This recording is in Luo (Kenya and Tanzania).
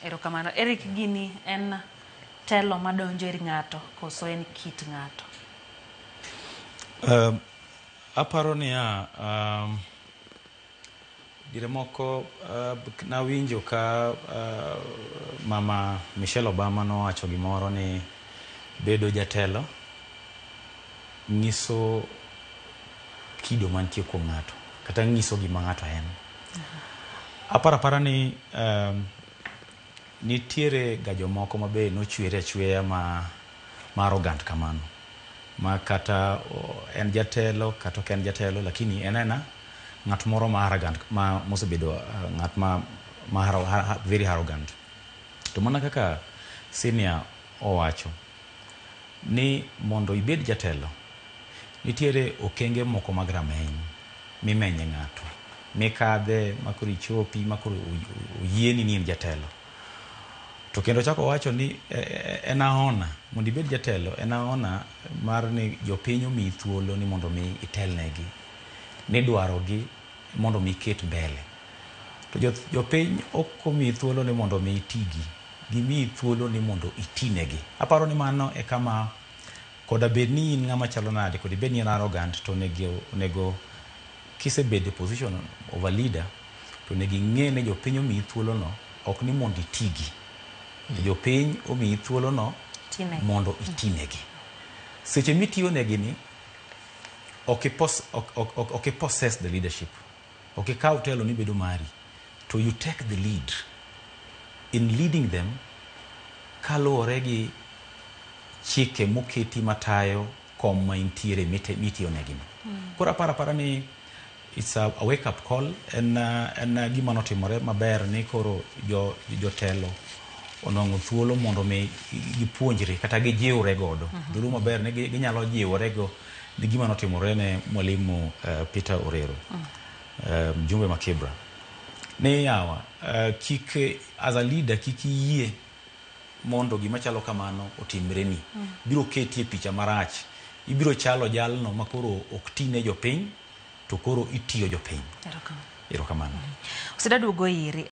Erokamano. Eric, gini en telo madonjo ir ng'ato koso en kit ng'ato? Aparo niya, dire moko nawinjo ka mama Michelle Obama nowacho gimoro ni bedo jatelo nyiso kido mantie kuom ng'ato kata nyiso gima ng'ato en. Apara ni nitiere ga jomoko mabe nochwere achweya ma arrogant kamano, ma kata en jatelo kata ok en jatelo, lakini en ng'at moro ma arrogant, ma mosebedo ng'at ma very arrogant. To mana kaka senior owacho ni mondo ibed jatelo nitiere okenge moko mag rameny mimenye ng'ato, mikadhe makoro ichopi, makoro oyieni ni en jatelo. To kendo chako wacho ni en aona mondo ibed jatelo, en aona mar ni jopiny omiyi thuolo ni mondo mi itelnegi, ni dwarogi mondo mi iket mbele. To jopiny ok omiyi thuolo ni mondo mi itigi, gimiyi thuolo ni mondo itinegi. Aparo ni mano e kama koda bed ni in ng'ama chalo nade, koda bed ni en arrogant, to onego kisebede position of a leader, to onego ing'e ni jopiny omiyi thuolo no ok ni mondo itigi, jopiny omiyi thuolo no mondo itinegi. Seche mitiyo negi ni ok possess the leadership, ok ikaw telo ni bedo mari, to you take the lead in leading them kaluwore gi chike moketi matayo kom ma intiere mitiyo negi. Koro apara ni it's a wake up call. En gima notimore maber ni koro jotelo onong'o thuolo mondo mi gipuonjre kata gijiwre godo. Dhulu maber ni ginyalo jiwore go ni gima notimore ne mwalimu Peter Orero, mjumbe ma Kibra. Ne yawa, kik as a leader kik yie mondo gima chalo kamano otimre ni. Biro keti e picha marach, ibiro chalo jalno makoro ok tine jopiny, to koro itiyo jopiny. Erokamano. Usedaduogo iri.